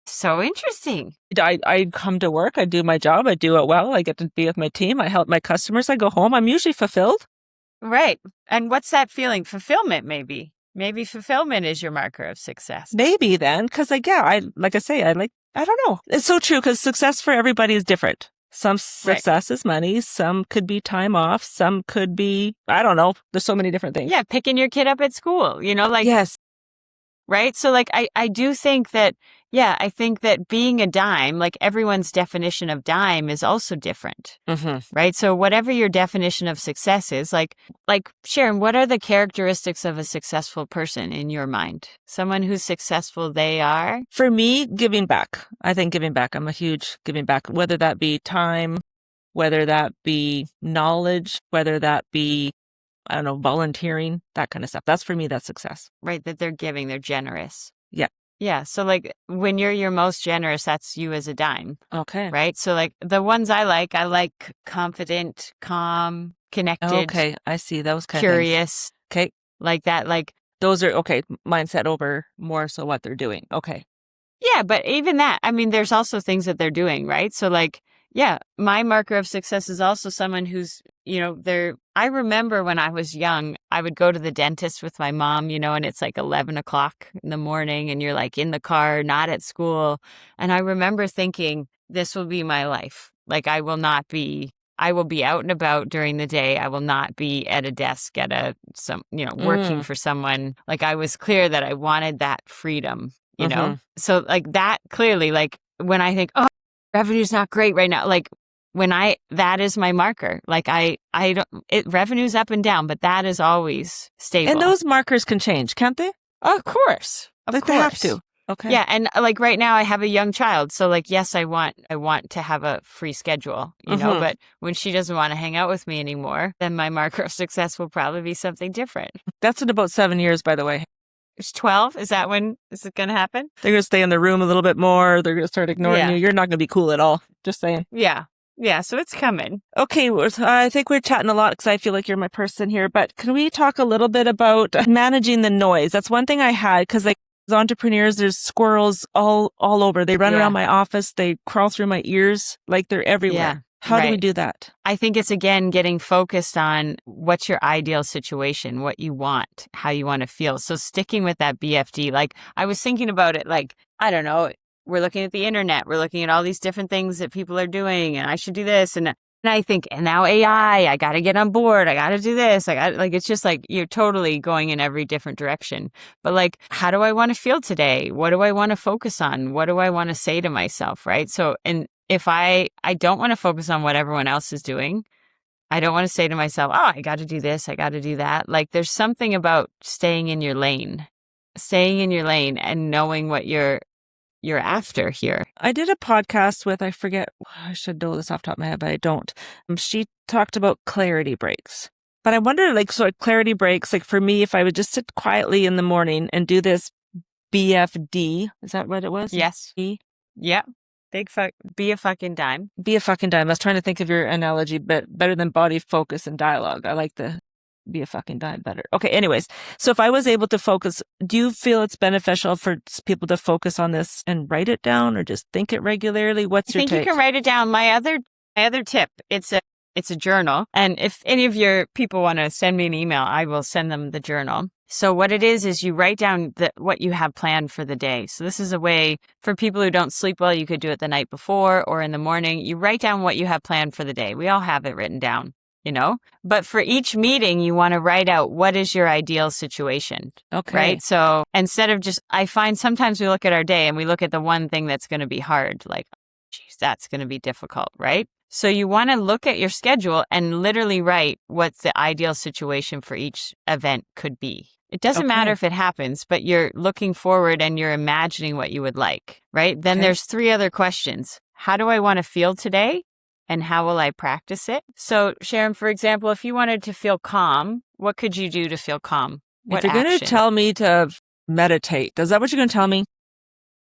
So interesting. I come to work, I do my job, I do it well, I get to be with my team, I help my customers, I go home, I'm usually fulfilled. Right. And what's that feeling? Fulfillment, maybe. Maybe fulfillment is your marker of success. Maybe then, because like I don't know. It's so true because success for everybody is different. Some success is money, some could be time off, some could be, I don't know. There's so many different things. Yeah, picking your kid up at school, like, yes. Right. So like, I do think that, I think that being a dime, like everyone's definition of dime is also different. Mm-hmm. Right. So whatever your definition of success is, like Sharon, what are the characteristics of a successful person in your mind? Someone who's successful, they are? For me, giving back. I think giving back. I'm a huge giving back, whether that be time, whether that be knowledge, whether that be, I don't know, volunteering, that kind of stuff. That's for me, that's success. Right. That they're giving, they're generous. Yeah. Yeah. So like when you're your most generous, that's you as a dime. Okay. Right. So like the ones I like confident, calm, connected. Okay. I see those kind of curious. Okay. Like that, like. Those are, okay, mindset over more so what they're doing. Okay. Yeah. But even that, I mean, there's also things that they're doing, right? So like, yeah, my marker of success is also someone who's, I remember when I was young, I would go to the dentist with my mom, and it's like 11 o'clock in the morning and you're like in the car, not at school. And I remember thinking, this will be my life. Like I will be out and about during the day. I will not be at a desk working for someone. Like I was clear that I wanted that freedom, Mm-hmm. So like that clearly, like when I think, oh, revenue's not great right now. Like that is my marker. Like revenue's up and down, but that is always stable. And those markers can change, can't they? Of course. Of course. They have to. Okay. Yeah. And like right now I have a young child. So like, yes, I want to have a free schedule, but when she doesn't want to hang out with me anymore, then my marker of success will probably be something different. That's in about 7 years, by the way. It's 12. Is it going to happen? They're going to stay in the room a little bit more. They're going to start ignoring you. You're not going to be cool at all. Just saying. Yeah. Yeah. So it's coming. Okay. I think we're chatting a lot because I feel like you're my person here, but can we talk a little bit about managing the noise? That's one thing I had because like as entrepreneurs, there's squirrels all over. They run around my office. They crawl through my ears like they're everywhere. Yeah. How do we do that? I think it's, again, getting focused on what's your ideal situation, what you want, how you want to feel. So sticking with that BFD, like I was thinking about it, like, I don't know, we're looking at the internet, we're looking at all these different things that people are doing and I should do this. And I think, and now AI, I got to get on board. I got to do this. It's just like you're totally going in every different direction. But like, how do I want to feel today? What do I want to focus on? What do I want to say to myself? Right. So, and if I don't want to focus on what everyone else is doing, I don't want to say to myself, oh, I got to do this. I got to do that. Like there's something about staying in your lane and knowing what you're after here. I did a podcast with, I forget, I should know this off the top of my head, but I don't. She talked about clarity breaks. But I wonder, like, so clarity breaks, like for me, if I would just sit quietly in the morning and do this BFD, is that what it was? Yes. E? Yeah. Be a fucking dime. Be a fucking dime. I was trying to think of your analogy, but better than body, focus, and dialogue. I like the be a fucking dime better. Okay, anyways. So if I was able to focus, do you feel it's beneficial for people to focus on this and write it down or just think it regularly? What's your take? I think you can write it down. My other tip, it's a journal. And if any of your people want to send me an email, I will send them the journal. So what it is you write down what you have planned for the day. So this is a way for people who don't sleep well, you could do it the night before or in the morning. You write down what you have planned for the day. We all have it written down, But for each meeting, you want to write out what is your ideal situation. Okay. Right? So instead of I find sometimes we look at our day and we look at the one thing that's going to be hard, like, geez, that's going to be difficult, right? So you want to look at your schedule and literally write what the ideal situation for each event could be. It doesn't matter if it happens, but you're looking forward and you're imagining what you would like, right? Then there's 3 other questions. How do I want to feel today? And how will I practice it? So Sharon, for example, if you wanted to feel calm, what could you do to feel calm? If you're going to tell me to meditate, is that what you're going to tell me?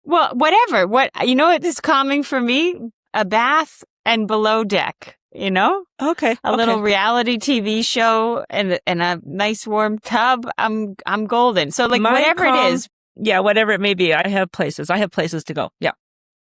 Well, whatever. What is calming for me? A bath and below deck, Okay. A little reality TV show and a nice warm tub. I'm golden. So like whatever it is. Yeah, whatever it may be. I have places to go. Yeah.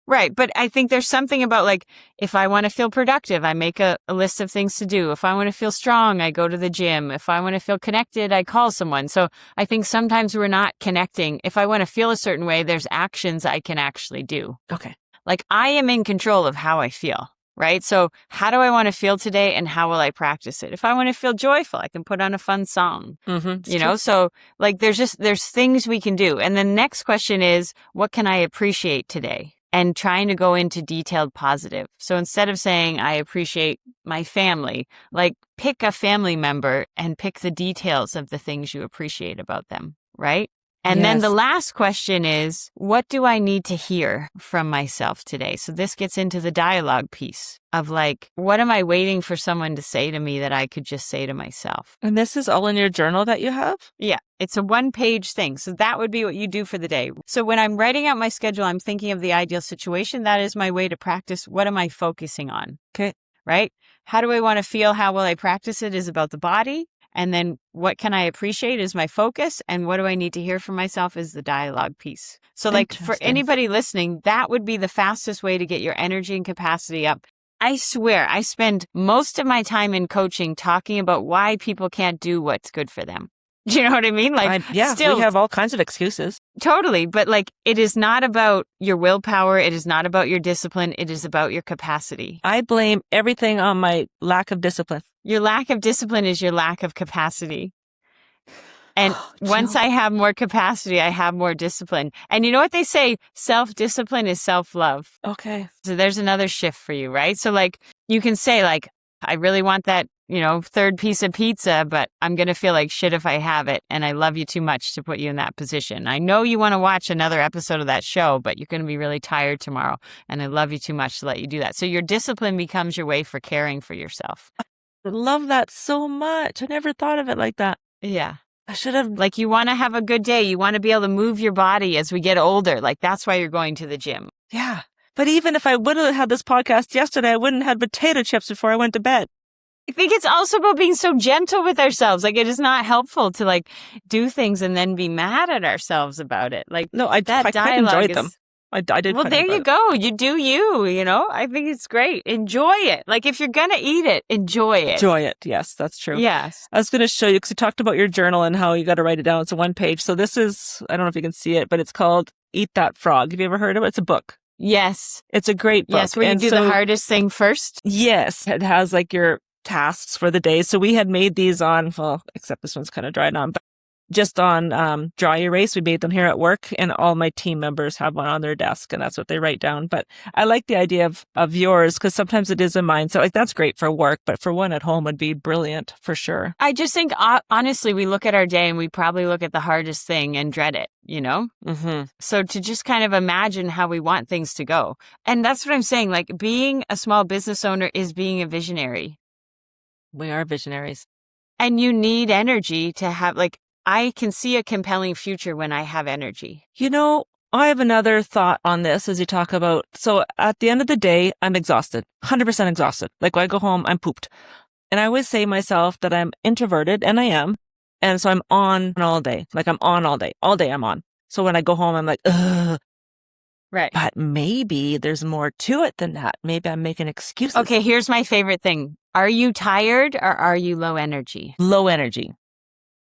Right. But I think there's something about like, if I want to feel productive, I make a list of things to do. If I want to feel strong, I go to the gym. If I want to feel connected, I call someone. So I think sometimes we're not connecting. If I want to feel a certain way, there's actions I can actually do. Okay. Like I am in control of how I feel. Right. So how do I want to feel today and how will I practice it? If I want to feel joyful, I can put on a fun song, so like there's things we can do. And the next question is, what can I appreciate today? And trying to go into detailed positive. So instead of saying, I appreciate my family, like pick a family member and pick the details of the things you appreciate about them. Right. And then the last question is, what do I need to hear from myself today? So this gets into the dialogue piece of like, what am I waiting for someone to say to me that I could just say to myself? And this is all in your journal that you have? Yeah, it's a 1-page thing. So that would be what you do for the day. So when I'm writing out my schedule, I'm thinking of the ideal situation. That is my way to practice. What am I focusing on? Okay. Right? How do I want to feel? How will I practice it is about the body. And then what can I appreciate is my focus. And what do I need to hear from myself is the dialogue piece. So like for anybody listening, that would be the fastest way to get your energy and capacity up. I swear, I spend most of my time in coaching talking about why people can't do what's good for them. Do you know what I mean? Like, we have all kinds of excuses. Totally. But like, it is not about your willpower. It is not about your discipline. It is about your capacity. I blame everything on my lack of discipline. Your lack of discipline is your lack of capacity. And once I have more capacity, I have more discipline. And you know what they say? Self-discipline is self-love. Okay. So there's another shift for you, right? So like, you can say like, I really want that, third piece of pizza, but I'm going to feel like shit if I have it. And I love you too much to put you in that position. I know you want to watch another episode of that show, but you're going to be really tired tomorrow. And I love you too much to let you do that. So your discipline becomes your way for caring for yourself. I love that so much. I never thought of it like that. Yeah. I should have. Like you want to have a good day. You want to be able to move your body as we get older. Like that's why you're going to the gym. Yeah. But even if I would have had this podcast yesterday, I wouldn't have had potato chips before I went to bed. I think it's also about being so gentle with ourselves. Like it is not helpful to like do things and then be mad at ourselves about it. Like no, I quite enjoyed them. I did. Well, there you go. You do you, I think it's great. Enjoy it. Like if you're going to eat it, enjoy it. Enjoy it. Yes, that's true. Yes. I was going to show you because you talked about your journal and how you got to write it down. It's a 1-page. So this is, I don't know if you can see it, but it's called Eat That Frog. Have you ever heard of it? It's a book. Yes. It's a great book. Yes, where you do the hardest thing first. Yes. It has like your tasks for the day. So we had made these on, well, except this one's kind of dried on, but just on dry erase. We made them here at work and all my team members have one on their desk and that's what they write down. But I like the idea of yours because sometimes it is a mindset. Like that's great for work, but for one at home would be brilliant for sure. I just think, honestly, we look at our day and we probably look at the hardest thing and dread it, Mm-hmm. So to just kind of imagine how we want things to go. And that's what I'm saying. Like being a small business owner is being a visionary. We are visionaries. And you need energy to have I can see a compelling future when I have energy. I have another thought on this as you talk about. So at the end of the day, I'm exhausted, 100% exhausted. Like when I go home, I'm pooped. And I always say to myself that I'm introverted and I am. And so I'm on all day. Like I'm on all day. All day I'm on. So when I go home, I'm like, ugh. Right. But maybe there's more to it than that. Maybe I'm making excuses. Okay, here's my favorite thing. Are you tired or are you low energy? Low energy.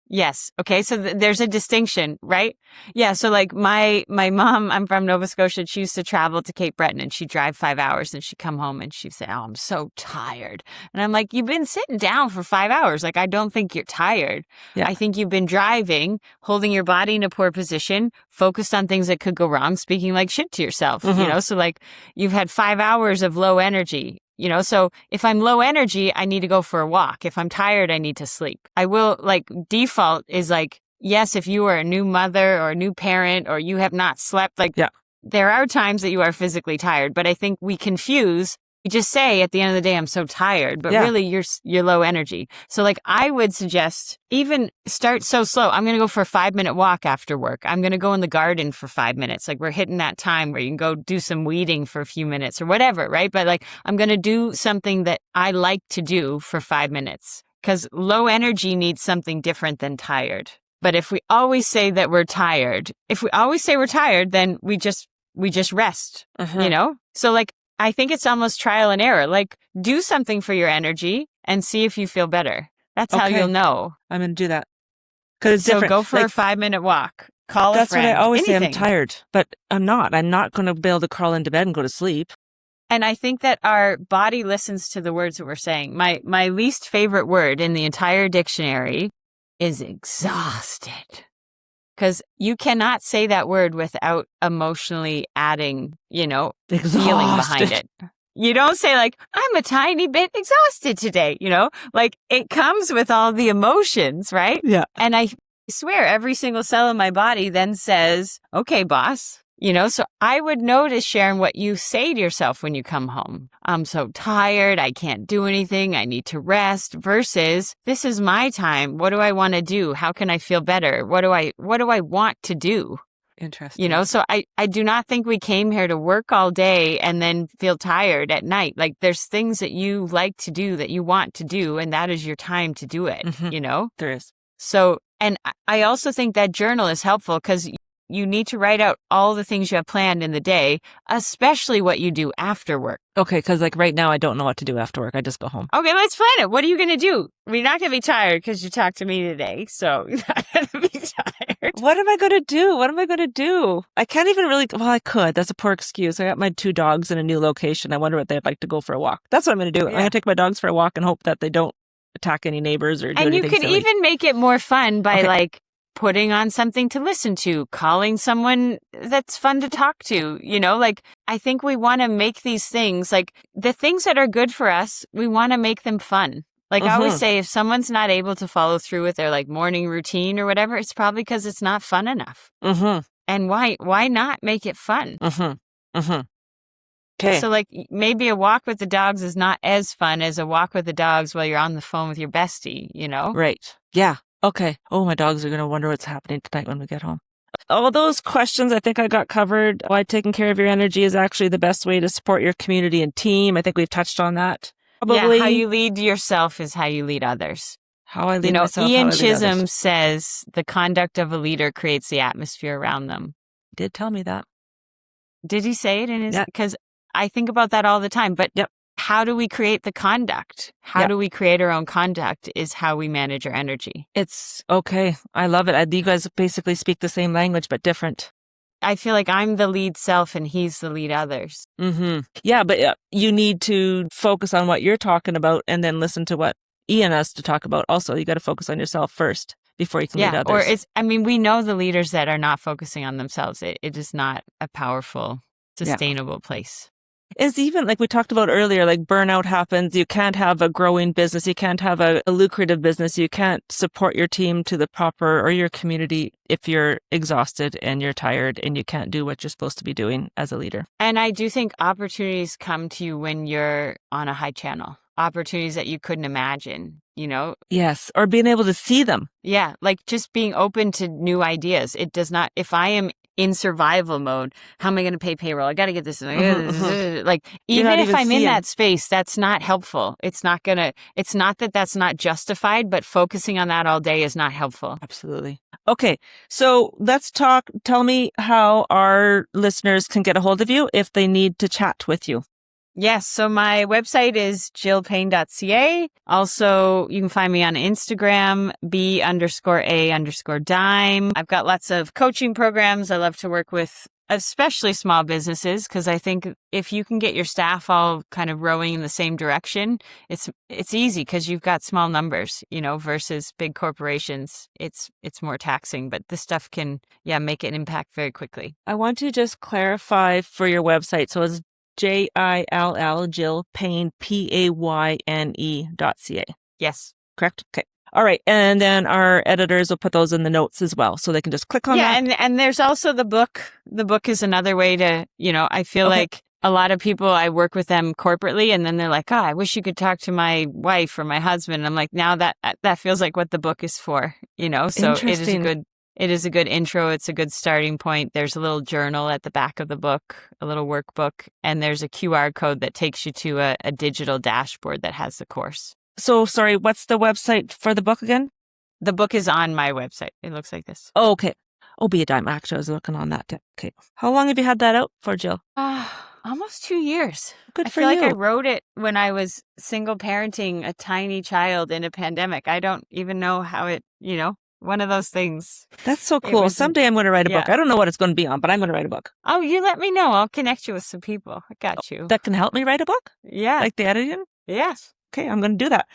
Yes. Okay. So there's a distinction, right? Yeah. So like my mom, I'm from Nova Scotia. And she used to travel to Cape Breton and she'd drive 5 hours and she'd come home and she'd say, oh, I'm so tired. And I'm like, you've been sitting down for 5 hours. Like, I don't think you're tired. Yeah. I think you've been driving, holding your body in a poor position, focused on things that could go wrong, speaking like shit to yourself, So like you've had 5 hours of low energy. So if I'm low energy, I need to go for a walk. If I'm tired, I need to sleep. I will default is yes, if you are a new mother or a new parent or you have not slept, there are times that you are physically tired, but I think we confuse. You just say at the end of the day, I'm so tired, but really you're low energy. So I would suggest even start so slow. I'm going to go for a 5-minute walk after work. I'm going to go in the garden for 5 minutes. We're hitting that time where you can go do some weeding for a few minutes or whatever, right? But I'm going to do something that I like to do for 5 minutes because low energy needs something different than tired. But if we always say that we're tired, then we just we just rest, Uh-huh. So like, I think it's almost trial and error. Like, do something for your energy and see if you feel better. That's how you'll Okay. know. I'm going to do that. Because it's So different. go for a Like, 5-minute walk. Call a that's what I friend. always say. I'm Anything. tired, but I'm not. I'm not going to be able to crawl into bed and go to sleep. And I think that our body listens to the words that we're saying. My least favorite word in the entire dictionary is exhausted. Because you cannot say that word without emotionally adding, feeling behind it. You don't say like, I'm a tiny bit exhausted today, like it comes with all the emotions, right? Yeah. And I swear every single cell in my body then says, okay, boss, so I would notice, Sharon, what you say to yourself when you come home. I'm so tired. I can't do anything. I need to rest versus this is my time. What do I want to do? How can I feel better? What do I want to do? Interesting. So I do not think we came here to work all day and then feel tired at night. Like there's things that you like to do that you want to do, and that is your time to do it, There is. So, and I also think that journal is helpful because you need to write out all the things you have planned in the day, especially what you do after work. Okay, because like right now I don't know what to do after work. I just go home. Okay, let's plan it. What are you going to do? You're not going to be tired because you talked to me today, so you're not going to be tired. What am I going to do? What am I going to do? I can't even really, well, I could. That's a poor excuse. I got my 2 dogs in a new location. I wonder what they'd like to go for a walk. That's what I'm going to do. I'm going to take my dogs for a walk and hope that they don't attack any neighbors or do anything And you could silly. even make it more fun by like putting on something to listen to, calling someone that's fun to talk to, like I think we want to make these things like the things that are good for us, we want to make them fun. Like I always say, if someone's not able to follow through with their like morning routine or whatever, it's probably because it's not fun enough. And why not make it fun? Okay. So like maybe a walk with the dogs is not as fun as a walk with the dogs while you're on the phone with your bestie, Right. Yeah. Okay. Oh, my dogs are going to wonder what's happening tonight when we get home. All those questions I think I got covered. Why taking care of your energy is actually the best way to support your community and team. I think we've touched on that. Probably. Yeah, how you lead yourself is how you lead others. How I lead myself, Ian how I lead Chisholm others. says the conduct of a leader creates the atmosphere around them. He did tell me that. Did he say it in his? Yeah. Because I think about that all the time. But how do we create the conduct? How do we create our own conduct is how we manage our energy. It's okay. I love it. You guys basically speak the same language, but different. I feel like I'm the lead self and he's the lead others. Yeah, but you need to focus on what you're talking about and then listen to what Ian has to talk about. Also, you got to focus on yourself first before you can lead others. Or we know the leaders that are not focusing on themselves. It is not a powerful, sustainable place. Is even like we talked about earlier, like burnout happens. You can't have a growing business. You can't have a lucrative business. You can't support your team to the proper or your community if you're exhausted and you're tired and you can't do what you're supposed to be doing as a leader. And I do think opportunities come to you when you're on a high channel. Opportunities that you couldn't imagine, Yes. Or being able to see them. Yeah. Like just being open to new ideas. It does not, if I am in survival mode, how am I going to pay payroll? I got to get this. Like, even if I'm in that space, that's not helpful. It's not that that's not justified, but focusing on that all day is not helpful. Absolutely. Okay. So let's talk. Tell me how our listeners can get a hold of you if they need to chat with you. Yes. So my website is jillpayne.ca. Also, you can find me on Instagram, B_A_dime. I've got lots of coaching programs. I love to work with especially small businesses because I think if you can get your staff all kind of rowing in the same direction, it's easy because you've got small numbers, versus big corporations. It's more taxing, but this stuff can, make an impact very quickly. I want to just clarify for your website. So it's JILL, Jill Payne, PAYNE.ca. Yes. Correct? Okay. All right. And then our editors will put those in the notes as well. So they can just click on that. Yeah. And there's also the book. The book is another way to, I feel like a lot of people, I work with them corporately and then they're like, I wish you could talk to my wife or my husband. And I'm like, now that feels like what the book is for, so it is a good intro. It's a good starting point. There's a little journal at the back of the book, a little workbook, and there's a QR code that takes you to a digital dashboard that has the course. So, sorry, what's the website for the book again? The book is on my website. It looks like this. Oh, okay. Oh, Be a Dime. Actually, I was looking on that. Okay. How long have you had that out for, Jill? Almost 2 years. Good I for feel you. like I wrote it when I was single parenting a tiny child in a pandemic. I don't even know how it, one of those things. That's so cool. Someday I'm going to write a book. I don't know what it's going to be on, but I'm going to write a book. Oh, you let me know. I'll connect you with some people. I got you. That can help me write a book? Yeah. Like the editing? Yes. Okay, I'm going to do that.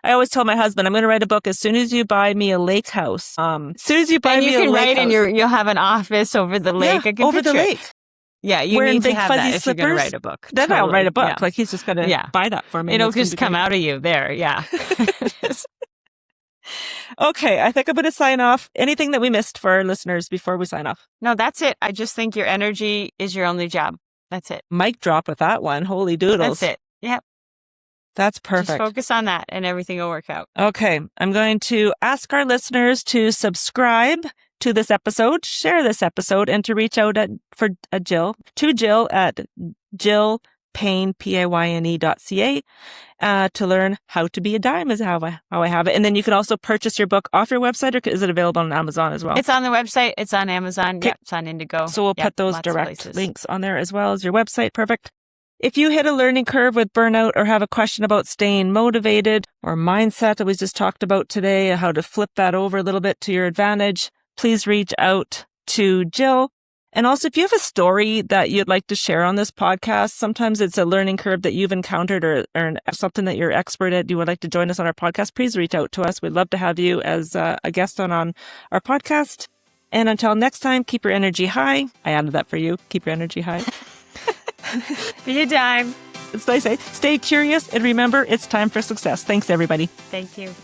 I always tell my husband, I'm going to write a book as soon as you buy me a lake house. As soon as you buy me a lake house. And you can write and you'll have an office over the lake. Yeah, over the lake. Yeah, you Wearing need big to have fuzzy that if slippers. You're going to write a book. Then I'll write a book. Yeah. Like he's just going to buy that for me. It'll just come out of you there. Yeah. Okay, I think I'm going to sign off. Anything that we missed for our listeners before we sign off? No, that's it. I just think your energy is your only job. That's it. Mic drop with that one. Holy doodles. That's it. Yep. That's perfect. Just focus on that and everything will work out. Okay, I'm going to ask our listeners to subscribe to this episode, share this episode, and to reach out to Jill at Jill Payne, PAYNE.ca, to learn how to be a dime is how I have it. And then you can also purchase your book off your website, or is it available on Amazon as well? It's on the website. It's on Amazon. Okay. Yep, it's on Indigo. So we'll put those direct links on there as well as your website. Perfect. If you hit a learning curve with burnout or have a question about staying motivated or mindset that we just talked about today, how to flip that over a little bit to your advantage, please reach out to Jill. And also, if you have a story that you'd like to share on this podcast, sometimes it's a learning curve that you've encountered or something that you're expert at, you would like to join us on our podcast, please reach out to us. We'd love to have you as a guest on our podcast. And until next time, keep your energy high. I added that for you. Keep your energy high. Be a dime. It's nice. Stay curious and remember, it's time for success. Thanks, everybody. Thank you.